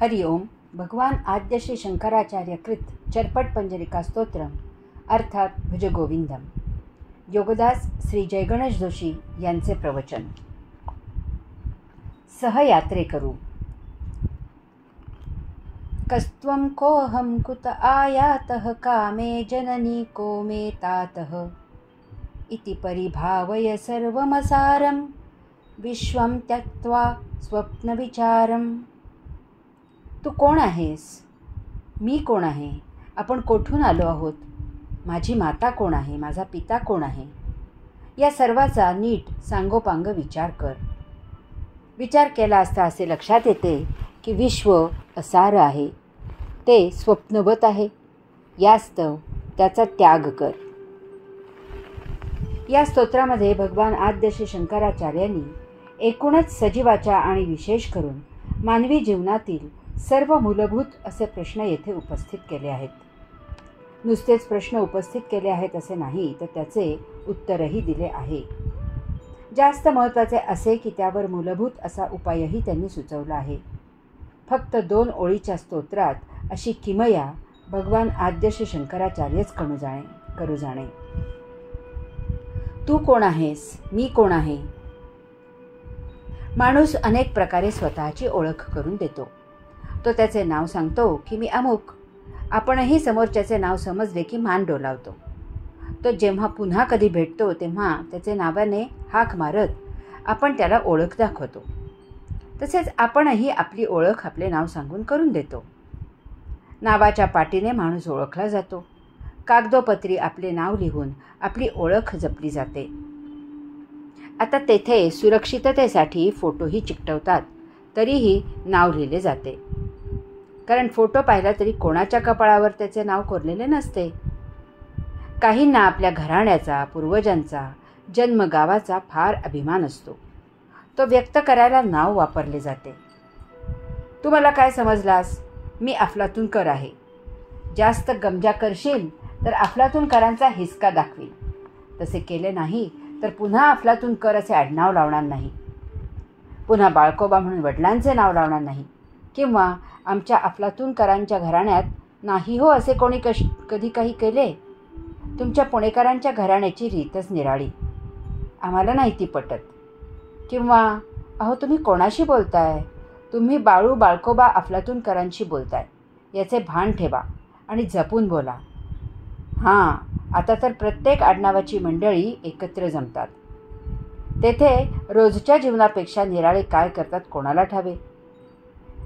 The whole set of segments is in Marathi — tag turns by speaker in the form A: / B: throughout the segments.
A: हरि ओम. भगवान आद्य श्री शंकराचार्य कृत चरपट पंजरिका स्तोत्रम अर्थात भुजगोविंदम. योगदास श्री जयगणेश जोशी यांचे प्रवचन. सहयात्रे करू. कस्त्वं कोऽहं कुत आयातः कामे जननी को मे तातः इति परिभावय सर्वमसारं विश्वं त्यक्त्वा स्वप्नविचारम्. तू कोण आहेस? मी कोण आहे? आपण कोठून आलो आहोत? माझी माता कोण आहे? माझा पिता कोण आहे? या सर्वाचा नीट सांगोपांग विचार कर. विचार केला असता असे लक्षात येते की विश्व असार आहे, ते स्वप्नवत आहे. यास्तव त्याचा त्याग कर. या स्तोत्रामध्ये भगवान आद्य श्री शंकराचार्यांनी एकूणच सजीवाच्या आणि विशेष करून मानवी जीवनातील सर्व मूलभूत असे प्रश्न येथे उपस्थित केले आहेत. नुसतेच प्रश्न उपस्थित केले आहेत असे नाही, तर त्याचे उत्तरही दिले आहे. जास्त महत्त्वाचे असे की त्यावर मूलभूत असा उपायही त्यांनी सुचवला आहे. फक्त 2 ओळीच्या स्तोत्रात अशी किमया भगवान आद्य श्री शंकराचार्यच करू जाणे. तू कोण आहेस? मी कोण आहे? माणूस अनेक प्रकारे स्वतःची ओळख करून देतो. तो त्याचे नाव सांगतो की मी अमुक. आपणही समोरच्याचे नाव समजले की मान डोलावतो. तो जेव्हा पुन्हा कधी भेटतो तेव्हा त्याचे नावाने हाक मारत आपण त्याला ओळख दाखवतो. तसेच आपणही आपली ओळख आपले नाव सांगून करून देतो. नावाच्या पाटीने माणूस ओळखला जातो. कागदोपत्री आपले नाव लिहून आपली ओळख जपली जाते. आता तेथे सुरक्षिततेसाठी फोटोही चिकटवतात, तरीही नाव लिहिले जाते. कारण फोटो पाहिला तरी कोणाच्या कपाळावर त्याचे नाव कोरलेले नसते. काहींना आपल्या घराण्याचा, पूर्वजांचा, जन्मगावाचा फार अभिमान असतो. तो व्यक्त करायला नाव वापरले जाते. तू मला काय समजलास? मी अफलातूनकर आहे. जास्त गमजा करशील तर अफलातूनकरांचा हिसका दाखवील. तसे केले नाही तर पुन्हा अफलातूनकर असे आडनाव लावणार नाही. पुन्हा बाळकोबा म्हणून वडिलांचे नाव लावणार नाही. किंवा आमच्या अफलातूनकरांच्या घराण्यात नाही हो असे कोणी कधी काही केले? तुमच्या पुणेकरांच्या घराण्याची रीतच निराळी, आम्हाला नाही ती पटत. किंवा अहो तुम्ही कोणाशी बोलताय? तुम्ही बाळकोबा अफलातूनकरांशी बोलताय याचे भान ठेवा आणि जपून बोला. हां, आता तर प्रत्येक आडनावाची मंडळी एकत्र जमतात. तेथे रोजच्या जीवनापेक्षा निराळे काय करतात कोणाला ठावे.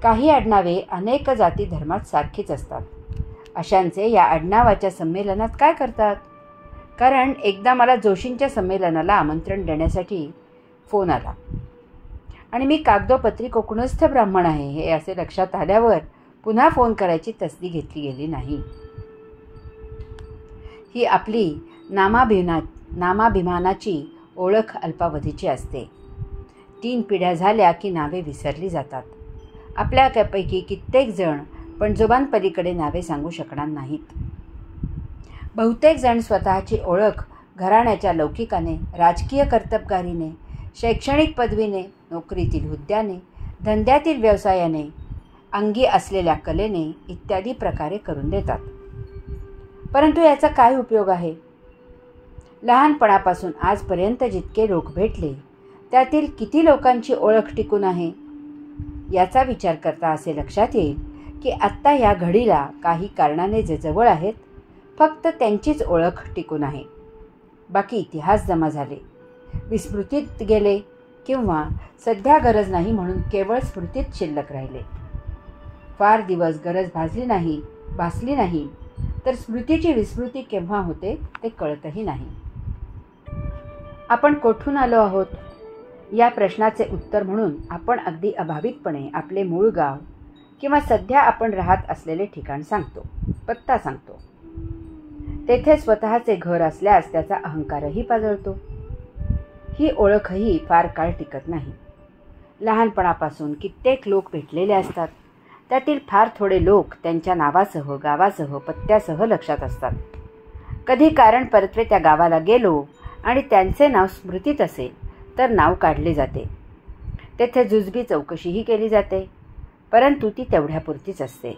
A: काही आडनावे अनेक जाती धर्मात सारखीच असतात. अशांचे या आडनावाच्या संमेलनात काय करतात? कारण एकदा मला जोशींच्या संमेलनाला आमंत्रण देण्यासाठी फोन आला आणि मी कागदोपत्री कोकणस्थ ब्राह्मण आहे हे असे लक्षात आल्यावर पुन्हा फोन करायची तसदी घेतली गेली नाही. ही आपली नामाभिमानाची ओळख अल्पावधीची असते. 3 पिढ्या झाल्या की नावे विसरली जातात. आपल्यापैकी कित्येक जण पणजोबांपलीकडे नावे सांगू शकणार नाहीत. बहुतेक जण स्वतःची ओळख घराण्याच्या लौकिकाने, राजकीय कर्तबगारीने, शैक्षणिक पदवीने, नोकरीतील हुद्द्याने, धंद्यातील व्यवसायाने, अंगी असलेल्या कलेने इत्यादी प्रकारे करून देतात. परंतु याचा काय उपयोग आहे? लहानपणापासून आजपर्यंत जितके लोक भेटले त्यातील किती लोकांची ओळख टिकून आहे याचा विचार करता असे लक्षात येईल की आत्ता या घडीला काही कारणाने जे जवळ आहेत फक्त त्यांचीच ओळख टिकून आहे. बाकी इतिहास जमा झाले, विस्मृतीत गेले किंवा सध्या गरज नाही म्हणून केवळ स्मृतीत शिल्लक राहिले. फार दिवस गरज भासली नाही तर स्मृतीची विस्मृती केव्हा होते ते कळतही नाही. आपण कोठून आलो आहोत या प्रश्नाचे उत्तर म्हणून आपण अगदी अभावितपणे आपले मूळ गाव किंवा सध्या आपण राहत असलेले ठिकाण सांगतो, पत्ता सांगतो. तेथे स्वतःचे घर असल्यास त्याचा अहंकारही पाजळतो. ही ओळखही फार काळ टिकत नाही. लहानपणापासून कित्येक लोक भेटलेले असतात. त्यातील फार थोडे लोक त्यांच्या नावासह, गावासह, पत्त्यासह लक्षात असतात. कधी कारण परत्वे त्या गावाला गेलो आणि त्यांचे नाव स्मृतीत असेल तर नाव काढले जाते. तेथे जुजबी चौकशीही केली जाते. परंतु ती तेवढ्यापुरतीच असते.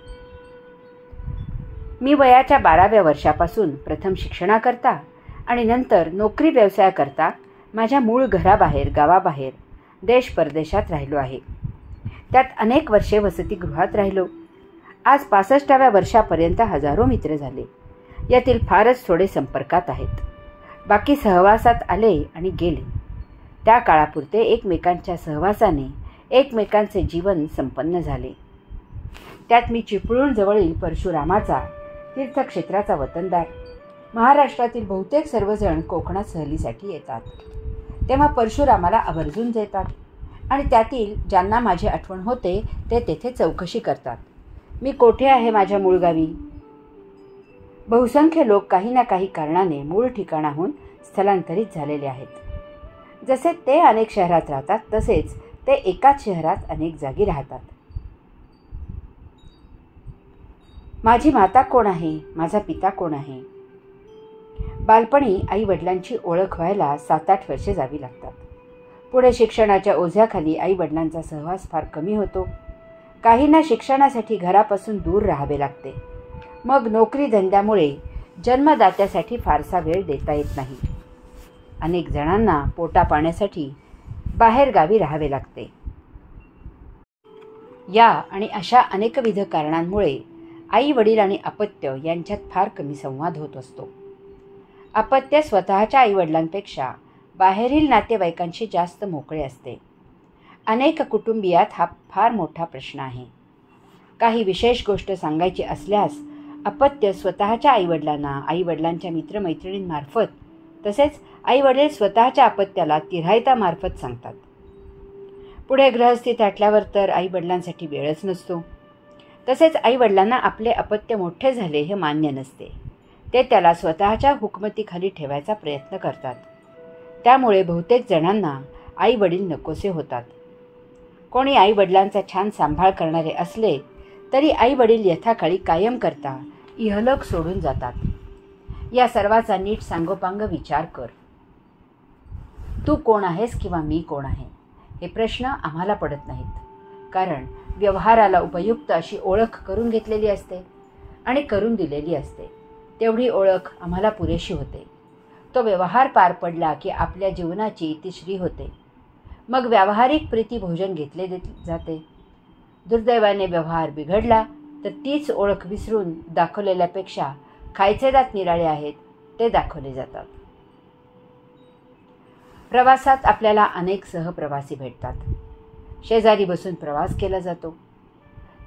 A: मी वयाच्या 12व्या वर्षापासून प्रथम शिक्षणाकरता आणि नंतर नोकरी व्यवसायाकरता माझ्या मूळ घराबाहेर, गावाबाहेर, देश परदेशात राहिलो आहे. त्यात अनेक वर्षे वसतिगृहात राहिलो. आज 65व्या वर्षापर्यंत हजारो मित्र झाले. यातील फारच थोडे संपर्कात आहेत. बाकी सहवासात आले आणि गेले. त्या काळापुरते एकमेकांच्या सहवासाने एकमेकांचे जीवन संपन्न झाले. त्यात मी चिपळूण जवळील परशुरामाचा तीर्थक्षेत्राचा वतनदार. महाराष्ट्रातील बहुतेक सर्वजण कोकणात सहलीसाठी येतात, तेव्हा परशुरामाला आवर्जून येतात आणि त्यातील ज्यांना माझी आठवण होते ते तेथे चौकशी करतात. मी कोठे आहे माझ्या मूळ गावी. बहुसंख्य लोक काही ना काही कारणाने मूळ ठिकाणाहून स्थलांतरित झालेले आहेत. जसे ते अनेक शहरात राहतात तसेच ते एकाच शहरात अनेक जागी राहतात. माझी माता कोण आहे, माझा पिता कोण आहे. बालपणी आई वडिलांची ओळख व्हायला 7-8 वर्षे जावी लागतात. पुढे शिक्षणाच्या ओझ्याखाली आई वडिलांचा सहवास फार कमी होतो. काहींना शिक्षणासाठी घरापासून दूर राहावे लागते. मग नोकरी धंद्यामुळे जन्मदात्यासाठी फारसा वेळ देता येत नाही. अनेक जणांना पोटा पाण्यासाठी बाहेर गावी राहावे लागते. या आणि अशा अनेकविध कारणांमुळे आई वडील आणि अपत्य यांच्यात फार कमी संवाद होत असतो. अपत्य स्वतःच्या आईवडिलांपेक्षा बाहेरील नातेवाईकांशी जास्त मोकळे असते. अनेक कुटुंबियात हा फार मोठा प्रश्न आहे. काही विशेष गोष्ट सांगायची असल्यास अपत्य स्वतःच्या आईवडिलांना आईवडिलांच्या मित्रमैत्रिणींमार्फत तसेच आईवडील स्वतःच्या अपत्याला तिराहितामार्फत सांगतात. पुढे गृहस्थीत आटल्यावर तर आईवडिलांसाठी वेळच नसतो. तसेच आईवडिलांना आपले अपत्य मोठे झाले हे मान्य नसते. ते त्याला स्वतःच्या हुकमतीखाली ठेवायचा प्रयत्न करतात. त्यामुळे बहुतेक जणांना आईवडील नकोसे होतात. कोणी आईवडिलांचा छान सांभाळ करणारे असले तरी आईवडील यथाकाळी कायम करता इहलोक सोडून जातात. या सर्वाचा नीट सांगोपांग विचार कर. तू कोण आहेस किंवा मी कोण आहे हे प्रश्न आम्हाला पडत नाहीत, कारण व्यवहाराला उपयुक्त अशी ओळख करून घेतलेली असते आणि करून दिलेली असते. तेवढी ओळख आम्हाला पुरेशी होते. तो व्यवहार पार पडला की आपल्या जीवनाची इतिश्री होते. मग व्यावहारिक प्रीतिभोजन घेतले जाते. दुर्दैवाने व्यवहार बिघडला तर तीच ओळख विसरून दाखवलेल्यापेक्षा खायचे दात निराळे आहेत ते दाखवले जातात. प्रवासात आपल्याला अनेक सहप्रवासी भेटतात. शेजारी बसून प्रवास केला जातो.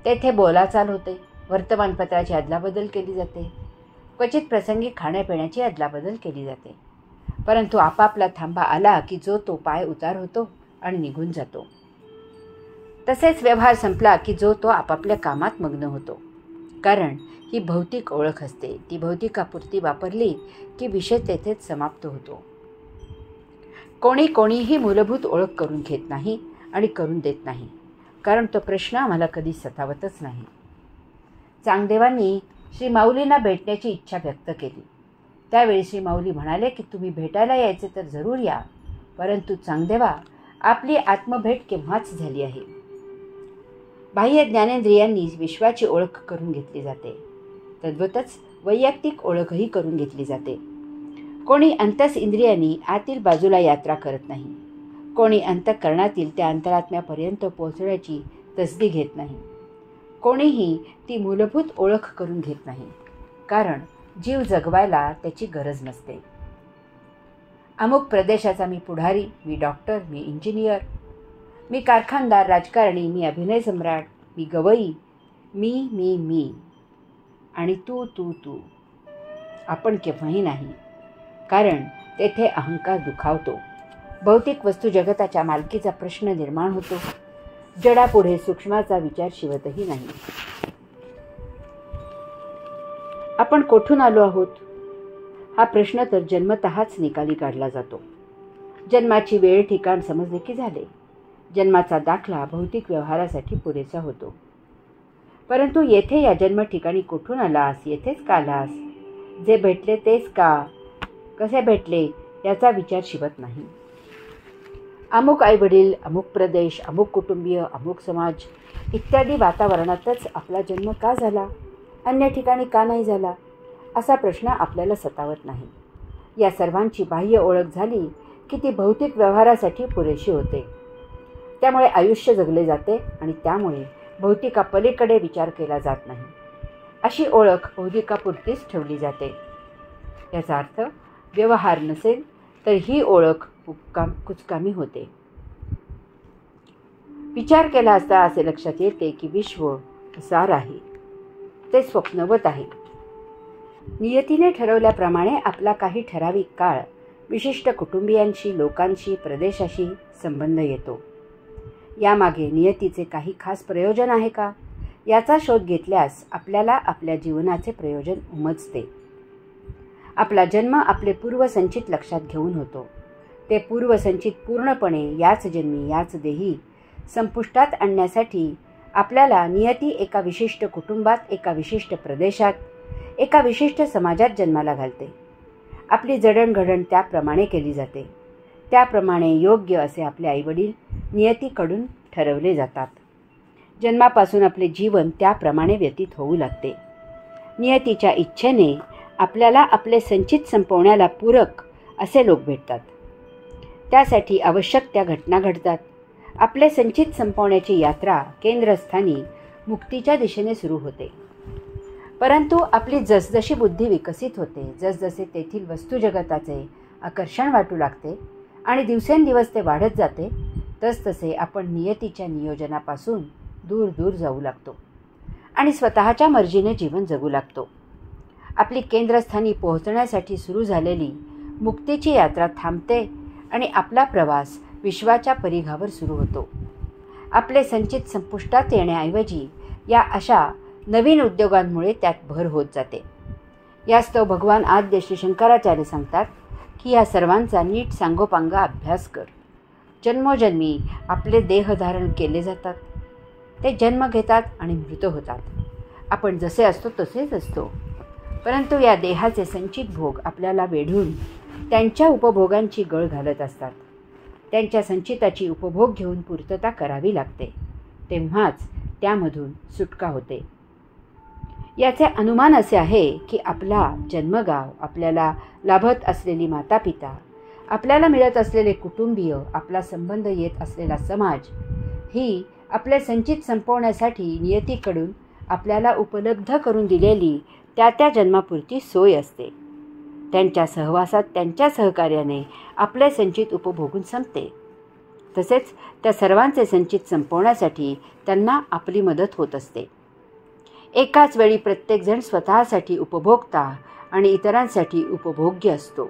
A: तेथे बोलाचाल होते. वर्तमानपत्राची अदलाबदल केली जाते. क्वचित प्रसंगी खाण्यापिण्याची अदलाबदल केली जाते. परंतु आपापला थांबा आला की जो तो पाय उतार होतो आणि निघून जातो. तसेच व्यवहार संपला की जो तो आपापल्या कामात मग्न होतो. कारण ही भौतिक ओळख असते. ती भौतिकापुरती वापरली की विषय तेथेच समाप्त होतो. कोणीही मूलभूत ओळख करून घेत नाही आणि करून देत नाही, कारण तो प्रश्न आम्हाला कधी सतावतच नाही. चांगदेवांनी श्री माऊलींना भेटण्याची इच्छा व्यक्त केली. त्यावेळी श्री माऊली म्हणाले की तुम्ही भेटायला यायचे तर जरूर या, परंतु चांगदेवा आपली आत्मभेट केव्हाच झाली आहे. बाह्य ज्ञानेंद्रियांनी विश्वाची ओळख करून घेतली जाते. तद्वतच वैयक्तिक ओळखही करून घेतली जाते. कोणी अंतस इंद्रियांनी आतील बाजूला यात्रा करत नाही. कोणी अंतःकरणातील त्या अंतरात्म्यापर्यंत पोहोचण्याची तसदी घेत नाही. कोणीही ती मूलभूत ओळख करून घेत नाही, कारण जीव जगवायला त्याची गरज नसते. अमुक प्रदेशाचा मी पुढारी, मी डॉक्टर, मी इंजिनियर, मी कारखानदार, राजकारणी, मी अभिनय सम्राट, मी गवई, मी मी मी आणि तू तू तू. आपण केव्हाही नाही, कारण तेथे अहंकार दुखावतो. भौतिक वस्तू जगताच्या मालकीचा प्रश्न निर्माण होतो. जडापुढे सूक्ष्माचा विचार शिवतही नाही. आपण कोठून आलो आहोत हा प्रश्न तर जन्मतःच निकाली काढला जातो. जन्माची वेळ ठिकाण समजले की झाले. जन्माचा दाखला भौतिक व्यवहारासाठी पुरेसा होतो. परंतु येथे या जन्म ठिकाणी कुठून आलास, येथेच का आलास, जे भेटले तेच का, कसे भेटले याचा विचार शिवत नाही. अमुक आईवडील, अमुक प्रदेश, अमुक कुटुंबीय, अमुक समाज इत्यादी वातावरणातच आपला जन्म का झाला, अन्य ठिकाणी का नाही झाला, असा प्रश्न आपल्याला सतावत नाही. या सर्वांची बाह्य ओळख झाली की ती भौतिक व्यवहारासाठी पुरेशी होते. त्यामुळे आयुष्य जगले जाते आणि त्यामुळे भौतिकापलीकडे विचार केला जात नाही. अशी ओळख भौतिकापुरतीच ठेवली जाते. याचा अर्थ व्यवहार नसेल तर ही ओळख कुचकामी होते. विचार केला असता असे लक्षात येते की विश्व सार आहे, ते स्वप्नवत आहे. नियतीने ठरवल्याप्रमाणे आपला काही ठराविक काळ विशिष्ट कुटुंबियांशी, लोकांशी, प्रदेशाशी संबंध येतो. यामागे नियतीचे काही खास प्रयोजन आहे का, याचा शोध घेतल्यास आपल्याला आपल्या जीवनाचे प्रयोजन उमजते. आपला जन्म आपले पूर्वसंचित लक्षात घेऊन होतो. ते पूर्वसंचित पूर्णपणे याच जन्मी, याच देही संपुष्टात आणण्यासाठी आपल्याला नियती एका विशिष्ट कुटुंबात, एका विशिष्ट प्रदेशात, एका विशिष्ट समाजात जन्माला घालते. आपली जडणघडण त्याप्रमाणे केली जाते. त्याप्रमाणे योग्य असे आपले आईवडील नियतीकडून ठरवले जातात. जन्मापासून आपले जीवन त्याप्रमाणे व्यतीत होऊ लागते. नियतीच्या इच्छेने आपल्याला आपले संचित संपवण्याला पूरक असे लोक भेटतात. त्यासाठी आवश्यक त्या घटना घडतात. आपले संचित संपवण्याची यात्रा केंद्रस्थानी मुक्तीच्या दिशेने सुरू होते. परंतु आपली जसजशी बुद्धी विकसित होते, जसजसे तेथील वस्तुजगताचे आकर्षण वाटू लागते आणि दिवसेंदिवस ते वाढत जाते, तसतसे आपण नियतीच्या नियोजनापासून दूर दूर जाऊ लागतो आणि स्वतःच्या मर्जीने जीवन जगू लागतो. आपली केंद्रस्थानी पोहोचण्यासाठी सुरू झालेली मुक्तीची यात्रा थांबते आणि आपला प्रवास विश्वाच्या परिघावर सुरू होतो. आपले संचित संपुष्टात येण्याऐवजी या अशा नवीन उद्योगांमुळे त्यात भर होत जाते. यास्तव भगवान आद्य श्री शंकराचार्य सांगतात की या सर्वांचा नीट सांगोपांगा अभ्यास कर. जन्मोजन्मी आपले देह धारण केले जातात. ते जन्म घेतात आणि मृत होतात. आपण जसे असतो तसेच असतो. परंतु या देहाचे संचित भोग आपल्याला वेढून त्यांच्या उपभोगांची गळ घालत असतात. त्यांच्या संचिताची उपभोग घेऊन पूर्तता करावी लागते. तेव्हाच त्यामधून सुटका होते. याचे अनुमान असे आहे की आपला जन्मगाव, आपल्याला लाभत असलेली मातापिता, आपल्याला मिळत असलेले कुटुंबीय, आपला संबंध येत असलेला समाज ही आपले संचित संपवण्यासाठी नियतीकडून आपल्याला उपलब्ध करून दिलेली त्या त्या जन्मापुरती सोय असते. त्यांच्या सहवासात, त्यांच्या सहकार्याने आपले संचित उपभोगून संपते. तसेच त्या सर्वांचे संचित संपवण्यासाठी त्यांना आपली मदत होत असते. एकाच वेळी प्रत्येकजण स्वतःसाठी उपभोक्ता आणि इतरांसाठी उपभोग्य असतो.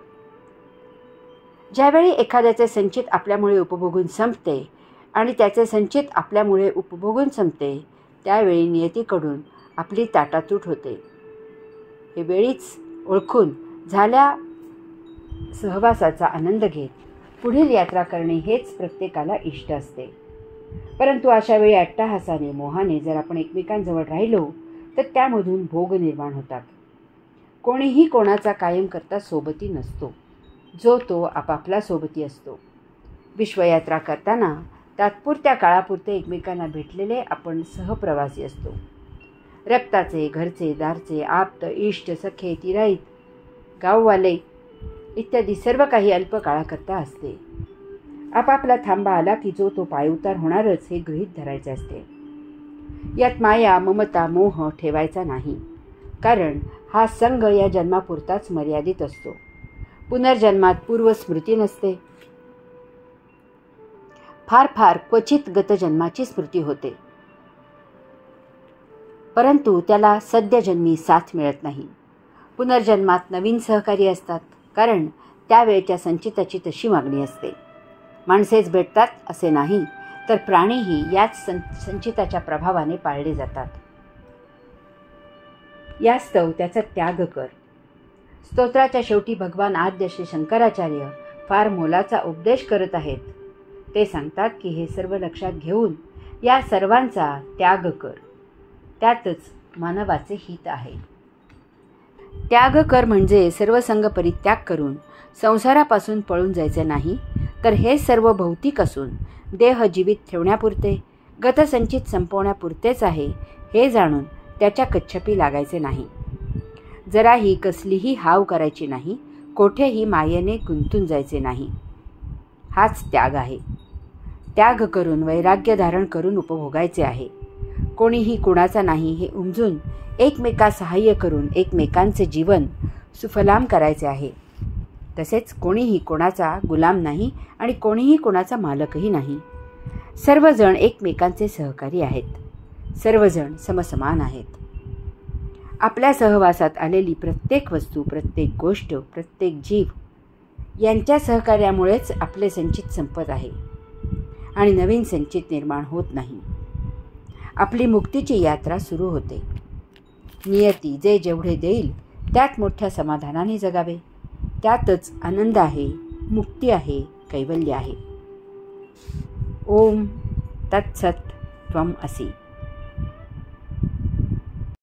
A: ज्यावेळी एखाद्याचे संचित आपल्यामुळे उपभोगून संपते आणि त्याचे संचित आपल्यामुळे उपभोगून संपते, त्यावेळी नियतीकडून आपली ताटातूट होते. हे वेळीच ओळखून झाल्या सहवासाचा आनंद घेत पुढील यात्रा करणे हेच प्रत्येकाला इष्ट असते. परंतु अशा वेळी अट्टहासाने, मोहाने जर आपण एकमेकांजवळ राहिलो तर त्यामधून भोग निर्माण होतात. कोणीही कोणाचा कायम करता सोबती नसतो. जो तो आपापला सोबती असतो. विश्वयात्रा करताना तात्पुरत्या काळापुरते एकमेकांना भेटलेले आपण सहप्रवासी असतो. रक्ताचे, घरचे, दारचे, आप्त, इष्ट, सखे, तिराईत, गाववाले इत्यादी सर्व काही अल्प काळाकरता असते. आपापला थांबा आला की जो तो पायउतार होणारच हे गृहीत धरायचे असते. यात माया, ममता, मोह ठेवायचा नाही. कारण हा संघ या जन्मापुरताच मर्यादित असतो. पुनर्जन्मात पूर्वस्मृती नसते. फार फार क्वचित गतजन्माची स्मृती होते. परंतु त्याला सद्यजन्मी साथ मिळत नाही. पुनर्जन्मात नवीन सहकारी असतात. कारण त्यावेळच्या संचिताची तशी मागणी असते. माणसेच भेटतात असे नाही, तर प्राणीही याच संचिताच्या प्रभावाने पाळले जातात. यास्तव त्याचा त्याग कर. स्तोत्राच्या शेवटी भगवान आद्य श्री शंकराचार्य फार मोलाचा उपदेश करत आहेत. ते सांगतात की हे सर्व लक्षात घेऊन या सर्वांचा त्याग कर. त्यातच मानवाचे हित आहे. त्याग कर म्हणजे सर्व संग परित्याग करून संसारापासून पळून जायचे नाही, तर हे सर्व भौतिक असून देह जीवित ठेवण्यापुरते, गतसंचित संपवण्यापुरतेच आहे हे जाणून त्याच्या कच्छपी लागायचे नाही. जराही कसलीही हाव करायची नाही, कोठेही मायेने गुंतून जायचे नाही. हाच त्याग आहे. त्याग करून वैराग्य धारण करून उपभोगायचे आहे. कोणीही कुणाचा नाही हे उमजून एकमेकास सहाय्य करून एकमेकांचे जीवन सुफलाम करायचे आहे. तसेच कोणीही कोणाचा गुलाम नाही आणि कोणीही कोणाचा मालकही नाही. सर्वजण एकमेकांचे सहकारी आहेत. सर्वजण समसमान आहेत. आपल्या सहवासात आलेली प्रत्येक वस्तू, प्रत्येक गोष्ट, प्रत्येक जीव यांच्या सहकार्यामुळेच आपले संचित संपत आहे आणि नवीन संचित निर्माण होत नाही. आपली मुक्तीची यात्रा सुरू होते. नियती जे जेवढे देईल त्यात मोठ्या समाधानाने जगावे. त्यातच आनंद आहे, मुक्ती आहे, कैवल्य आहे. ओम तत्सत त्वम असि.